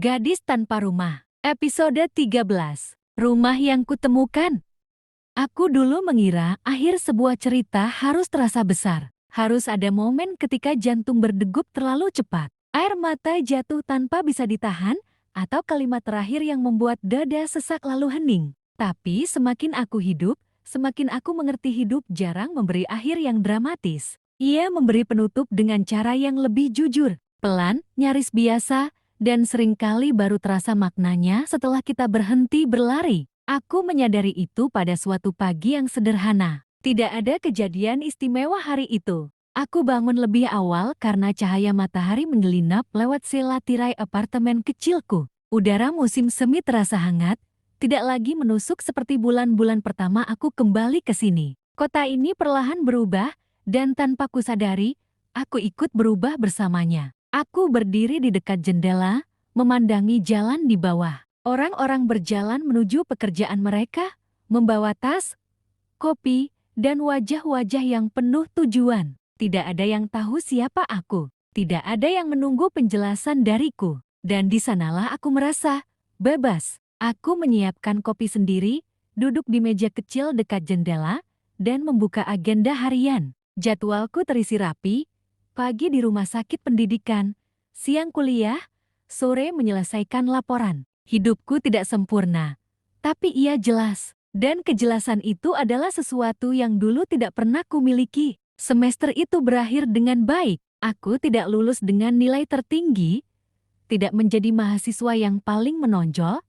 Gadis Tanpa Rumah, episode 13. Rumah yang kutemukan. Aku dulu mengira akhir sebuah cerita harus terasa besar. Harus ada momen ketika jantung berdegup terlalu cepat, air mata jatuh tanpa bisa ditahan, atau kalimat terakhir yang membuat dada sesak lalu hening. Tapi semakin aku hidup, semakin aku mengerti hidup jarang memberi akhir yang dramatis. Ia memberi penutup dengan cara yang lebih jujur, pelan, nyaris biasa, dan seringkali baru terasa maknanya setelah kita berhenti berlari. Aku menyadari itu pada suatu pagi yang sederhana. Tidak ada kejadian istimewa hari itu. Aku bangun lebih awal karena cahaya matahari menyelinap lewat sela tirai apartemen kecilku. Udara musim semi terasa hangat, tidak lagi menusuk seperti bulan-bulan pertama aku kembali ke sini. Kota ini perlahan berubah, dan tanpa kusadari, aku ikut berubah bersamanya. Aku berdiri di dekat jendela, memandangi jalan di bawah. Orang-orang berjalan menuju pekerjaan mereka, membawa tas, kopi, dan wajah-wajah yang penuh tujuan. Tidak ada yang tahu siapa aku. Tidak ada yang menunggu penjelasan dariku. Dan di sanalah aku merasa bebas. Aku menyiapkan kopi sendiri, duduk di meja kecil dekat jendela, dan membuka agenda harian. Jadwalku terisi rapi, pagi di rumah sakit pendidikan, siang kuliah, sore menyelesaikan laporan. Hidupku tidak sempurna, tapi ia jelas. Dan kejelasan itu adalah sesuatu yang dulu tidak pernah kumiliki. Semester itu berakhir dengan baik. Aku tidak lulus dengan nilai tertinggi, tidak menjadi mahasiswa yang paling menonjol,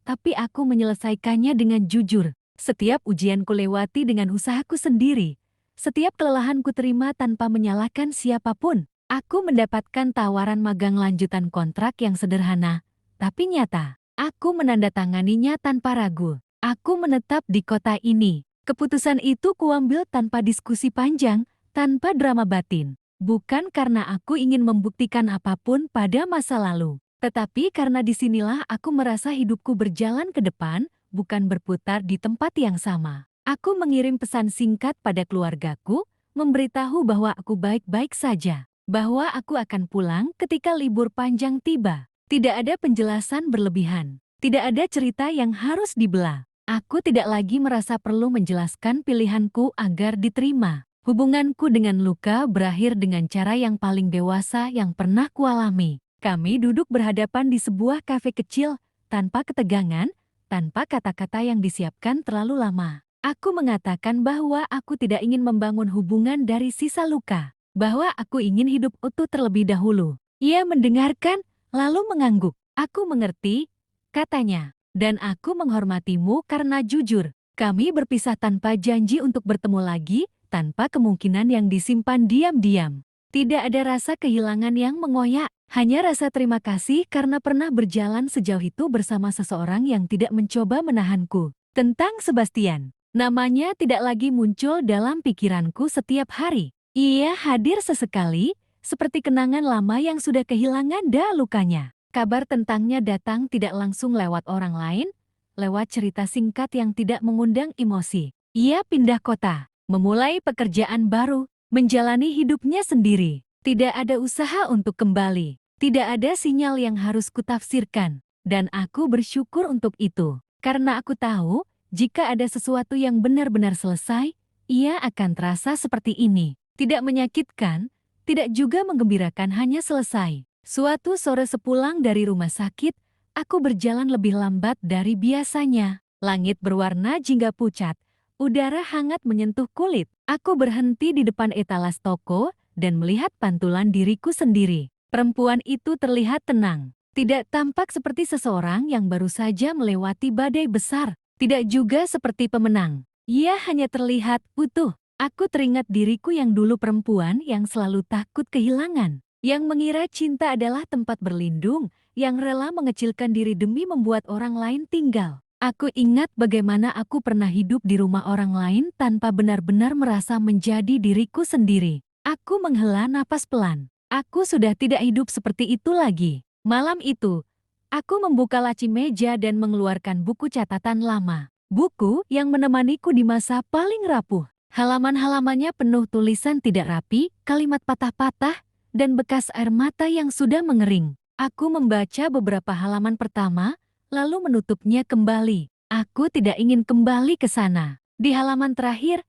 tapi aku menyelesaikannya dengan jujur. Setiap ujian kulewati dengan usahaku sendiri. Setiap kelelahan kuterima tanpa menyalahkan siapapun. Aku mendapatkan tawaran magang lanjutan kontrak yang sederhana, tapi nyata. Aku menandatanganinya tanpa ragu. Aku menetap di kota ini. Keputusan itu kuambil tanpa diskusi panjang, tanpa drama batin. Bukan karena aku ingin membuktikan apapun pada masa lalu, tetapi karena disinilah aku merasa hidupku berjalan ke depan, bukan berputar di tempat yang sama. Aku mengirim pesan singkat pada keluargaku, memberitahu bahwa aku baik-baik saja, bahwa aku akan pulang ketika libur panjang tiba. Tidak ada penjelasan berlebihan, tidak ada cerita yang harus dibelah. Aku tidak lagi merasa perlu menjelaskan pilihanku agar diterima. Hubunganku dengan luka berakhir dengan cara yang paling dewasa yang pernah kualami. Kami duduk berhadapan di sebuah kafe kecil, tanpa ketegangan, tanpa kata-kata yang disiapkan terlalu lama. Aku mengatakan bahwa aku tidak ingin membangun hubungan dari sisa luka, bahwa aku ingin hidup utuh terlebih dahulu. Ia mendengarkan, lalu mengangguk. Aku mengerti, katanya, dan aku menghormatimu karena jujur. Kami berpisah tanpa janji untuk bertemu lagi, tanpa kemungkinan yang disimpan diam-diam. Tidak ada rasa kehilangan yang mengoyak, hanya rasa terima kasih karena pernah berjalan sejauh itu bersama seseorang yang tidak mencoba menahanku. Tentang Sebastian, namanya tidak lagi muncul dalam pikiranku setiap hari. Ia hadir sesekali, seperti kenangan lama yang sudah kehilangan lukanya. Kabar tentangnya datang tidak langsung lewat orang lain, lewat cerita singkat yang tidak mengundang emosi. Ia pindah kota, memulai pekerjaan baru, menjalani hidupnya sendiri. Tidak ada usaha untuk kembali, tidak ada sinyal yang harus kutafsirkan, dan aku bersyukur untuk itu. Karena aku tahu, jika ada sesuatu yang benar-benar selesai, ia akan terasa seperti ini. Tidak menyakitkan, tidak juga menggembirakan, hanya selesai. Suatu sore sepulang dari rumah sakit, aku berjalan lebih lambat dari biasanya. Langit berwarna jingga pucat, udara hangat menyentuh kulit. Aku berhenti di depan etalas toko dan melihat pantulan diriku sendiri. Perempuan itu terlihat tenang, tidak tampak seperti seseorang yang baru saja melewati badai besar, tidak juga seperti pemenang. Ia hanya terlihat utuh. Aku teringat diriku yang dulu perempuan yang selalu takut kehilangan, yang mengira cinta adalah tempat berlindung, yang rela mengecilkan diri demi membuat orang lain tinggal. Aku ingat bagaimana aku pernah hidup di rumah orang lain tanpa benar-benar merasa menjadi diriku sendiri. Aku menghela napas pelan. Aku sudah tidak hidup seperti itu lagi. Malam itu, aku membuka laci meja dan mengeluarkan buku catatan lama. Buku yang menemaniku di masa paling rapuh. Halaman-halamannya penuh tulisan tidak rapi, kalimat patah-patah, dan bekas air mata yang sudah mengering. Aku membaca beberapa halaman pertama, lalu menutupnya kembali. Aku tidak ingin kembali ke sana. Di halaman terakhir,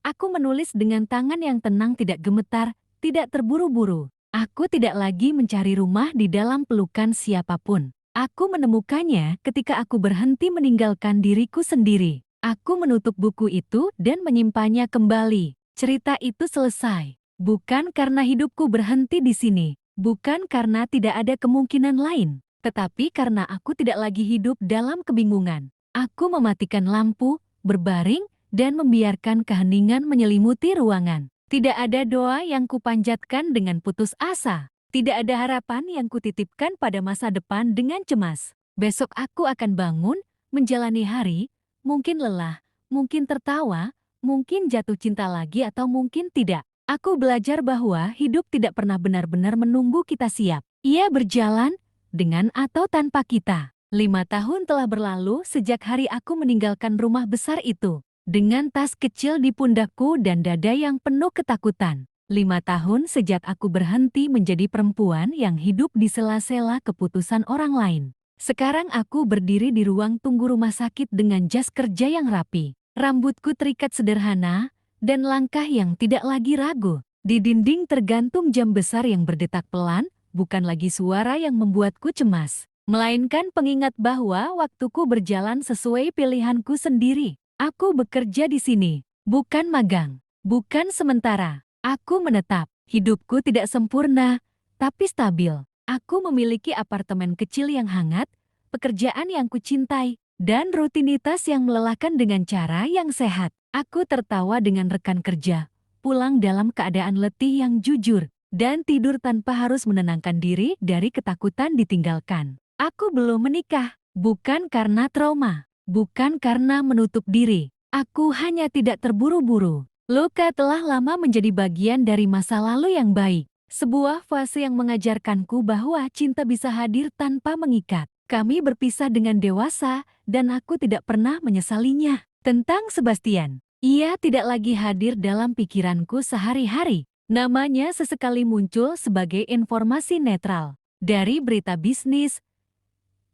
aku menulis dengan tangan yang tenang, tidak gemetar, tidak terburu-buru. Aku tidak lagi mencari rumah di dalam pelukan siapapun. Aku menemukannya ketika aku berhenti meninggalkan diriku sendiri. Aku menutup buku itu dan menyimpannya kembali. Cerita itu selesai. Bukan karena hidupku berhenti di sini. Bukan karena tidak ada kemungkinan lain. Tetapi karena aku tidak lagi hidup dalam kebingungan. Aku mematikan lampu, berbaring, dan membiarkan keheningan menyelimuti ruangan. Tidak ada doa yang kupanjatkan dengan putus asa. Tidak ada harapan yang kutitipkan pada masa depan dengan cemas. Besok aku akan bangun, menjalani hari, mungkin lelah, mungkin tertawa, mungkin jatuh cinta lagi atau mungkin tidak. Aku belajar bahwa hidup tidak pernah benar-benar menunggu kita siap. Ia berjalan, dengan atau tanpa kita. 5 tahun telah berlalu sejak hari aku meninggalkan rumah besar itu. Dengan tas kecil di pundakku dan dada yang penuh ketakutan. 5 tahun sejak aku berhenti menjadi perempuan yang hidup di sela-sela keputusan orang lain. Sekarang aku berdiri di ruang tunggu rumah sakit dengan jas kerja yang rapi. Rambutku terikat sederhana, dan langkah yang tidak lagi ragu. Di dinding tergantung jam besar yang berdetak pelan, bukan lagi suara yang membuatku cemas, melainkan pengingat bahwa waktuku berjalan sesuai pilihanku sendiri. Aku bekerja di sini, bukan magang, bukan sementara. Aku menetap. Hidupku tidak sempurna, tapi stabil. Aku memiliki apartemen kecil yang hangat, pekerjaan yang kucintai, dan rutinitas yang melelahkan dengan cara yang sehat. Aku tertawa dengan rekan kerja, pulang dalam keadaan letih yang jujur, dan tidur tanpa harus menenangkan diri dari ketakutan ditinggalkan. Aku belum menikah, bukan karena trauma, bukan karena menutup diri. Aku hanya tidak terburu-buru. Luka telah lama menjadi bagian dari masa lalu yang baik. Sebuah fase yang mengajarkanku bahwa cinta bisa hadir tanpa mengikat. Kami berpisah dengan dewasa, dan aku tidak pernah menyesalinya. Tentang Sebastian, ia tidak lagi hadir dalam pikiranku sehari-hari. Namanya sesekali muncul sebagai informasi netral. Dari berita bisnis,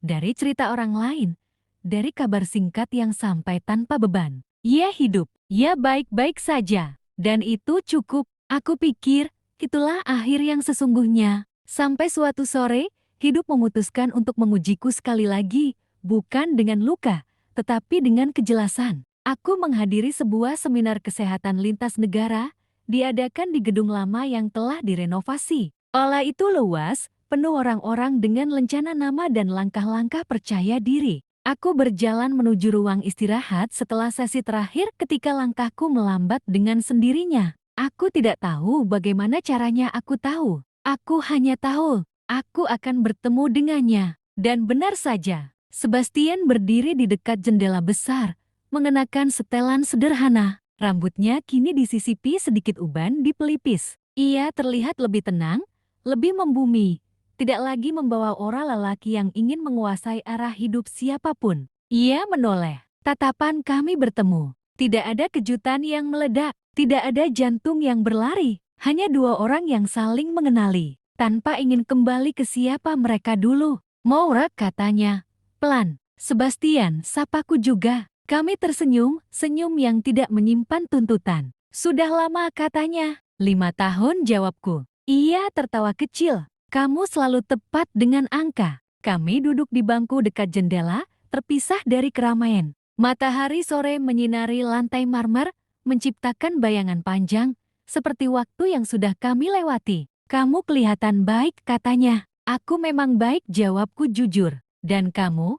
dari cerita orang lain, dari kabar singkat yang sampai tanpa beban. Ia hidup, ia baik-baik saja. Dan itu cukup. Aku pikir, itulah akhir yang sesungguhnya. Sampai suatu sore, hidup memutuskan untuk mengujiku sekali lagi. Bukan dengan luka, tetapi dengan kejelasan. Aku menghadiri sebuah seminar kesehatan lintas negara, diadakan di gedung lama yang telah direnovasi. Aula itu luas, penuh orang-orang dengan lencana nama dan langkah-langkah percaya diri. Aku berjalan menuju ruang istirahat setelah sesi terakhir ketika langkahku melambat dengan sendirinya. Aku tidak tahu bagaimana caranya aku tahu. Aku hanya tahu, aku akan bertemu dengannya. Dan benar saja. Sebastian berdiri di dekat jendela besar, mengenakan setelan sederhana. Rambutnya kini disisipi sedikit uban di pelipis. Ia terlihat lebih tenang, lebih membumi, tidak lagi membawa aura lelaki yang ingin menguasai arah hidup siapapun. Ia menoleh. Tatapan kami bertemu. Tidak ada kejutan yang meledak, tidak ada jantung yang berlari. Hanya dua orang yang saling mengenali, tanpa ingin kembali ke siapa mereka dulu. Maura, katanya pelan. Sebastian, sapaku juga. Kami tersenyum, senyum yang tidak menyimpan tuntutan. Sudah lama, katanya. 5 tahun, jawabku. Ia tertawa kecil. Kamu selalu tepat dengan angka. Kami duduk di bangku dekat jendela, terpisah dari keramaian. Matahari sore menyinari lantai marmer, menciptakan bayangan panjang, seperti waktu yang sudah kami lewati. Kamu kelihatan baik, katanya. Aku memang baik, jawabku jujur. Dan kamu?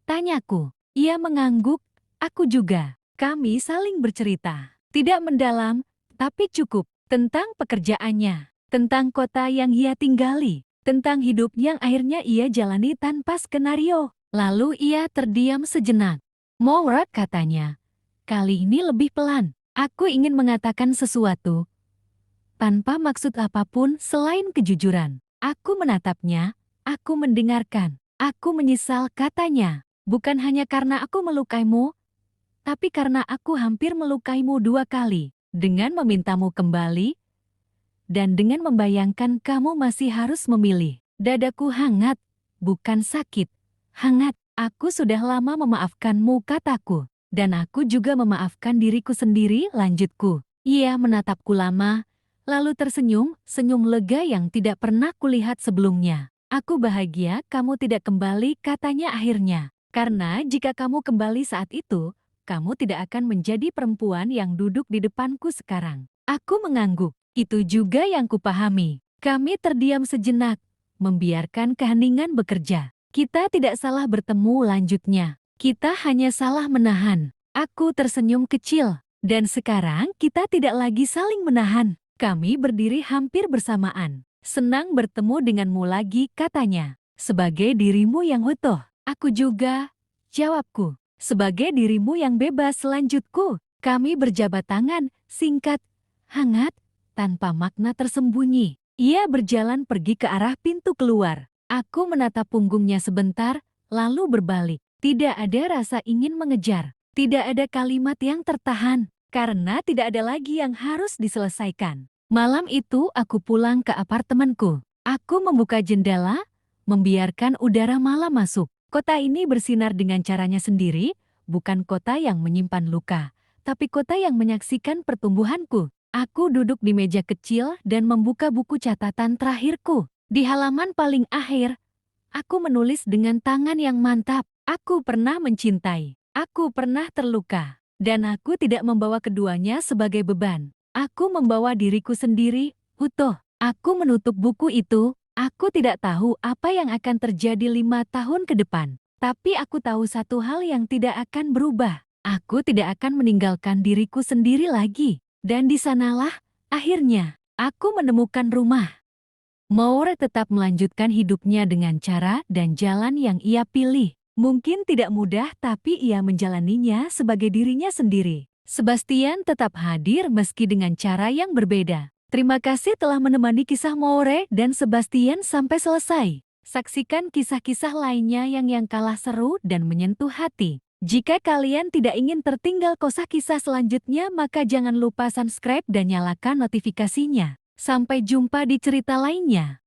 Tanyaku. Ia mengangguk, aku juga. Kami saling bercerita. Tidak mendalam, tapi cukup. Tentang pekerjaannya, tentang kota yang ia tinggali, tentang hidup yang akhirnya ia jalani tanpa skenario. Lalu ia terdiam sejenak. Maura, katanya. Kali ini lebih pelan. Aku ingin mengatakan sesuatu. Tanpa maksud apapun selain kejujuran. Aku menatapnya, aku mendengarkan. Aku menyesal, katanya. Bukan hanya karena aku melukaimu, tapi karena aku hampir melukaimu 2 kali. Dengan memintamu kembali, dan dengan membayangkan kamu masih harus memilih. Dadaku hangat, bukan sakit. Hangat, aku sudah lama memaafkanmu, kataku. Dan aku juga memaafkan diriku sendiri, lanjutku. Ia menatapku lama, lalu tersenyum, senyum lega yang tidak pernah kulihat sebelumnya. Aku bahagia kamu tidak kembali, katanya akhirnya. Karena jika kamu kembali saat itu, kamu tidak akan menjadi perempuan yang duduk di depanku sekarang. Aku mengangguk. Itu juga yang kupahami. Kami terdiam sejenak, membiarkan keheningan bekerja. Kita tidak salah bertemu, lanjutnya. Kita hanya salah menahan. Aku tersenyum kecil. Dan sekarang kita tidak lagi saling menahan. Kami berdiri hampir bersamaan. Senang bertemu denganmu lagi, katanya. Sebagai dirimu yang utuh. Aku juga, jawabku. Sebagai dirimu yang bebas, lanjutku. Kami berjabat tangan, singkat, hangat, tanpa makna tersembunyi. Ia berjalan pergi ke arah pintu keluar. Aku menatap punggungnya sebentar, lalu berbalik. Tidak ada rasa ingin mengejar. Tidak ada kalimat yang tertahan, karena tidak ada lagi yang harus diselesaikan. Malam itu aku pulang ke apartemenku. Aku membuka jendela, membiarkan udara malam masuk. Kota ini bersinar dengan caranya sendiri, bukan kota yang menyimpan luka, tapi kota yang menyaksikan pertumbuhanku. Aku duduk di meja kecil dan membuka buku catatan terakhirku. Di halaman paling akhir, aku menulis dengan tangan yang mantap. Aku pernah mencintai, aku pernah terluka, dan aku tidak membawa keduanya sebagai beban. Aku membawa diriku sendiri, utuh. Aku menutup buku itu. Aku tidak tahu apa yang akan terjadi 5 tahun ke depan. Tapi aku tahu satu hal yang tidak akan berubah. Aku tidak akan meninggalkan diriku sendiri lagi. Dan di sanalah, akhirnya, aku menemukan rumah. Moore tetap melanjutkan hidupnya dengan cara dan jalan yang ia pilih. Mungkin tidak mudah, tapi ia menjalaninya sebagai dirinya sendiri. Sebastian tetap hadir meski dengan cara yang berbeda. Terima kasih telah menemani kisah Moore dan Sebastian sampai selesai. Saksikan kisah-kisah lainnya yang kalah seru dan menyentuh hati. Jika kalian tidak ingin tertinggal kisah selanjutnya, maka jangan lupa subscribe dan nyalakan notifikasinya. Sampai jumpa di cerita lainnya.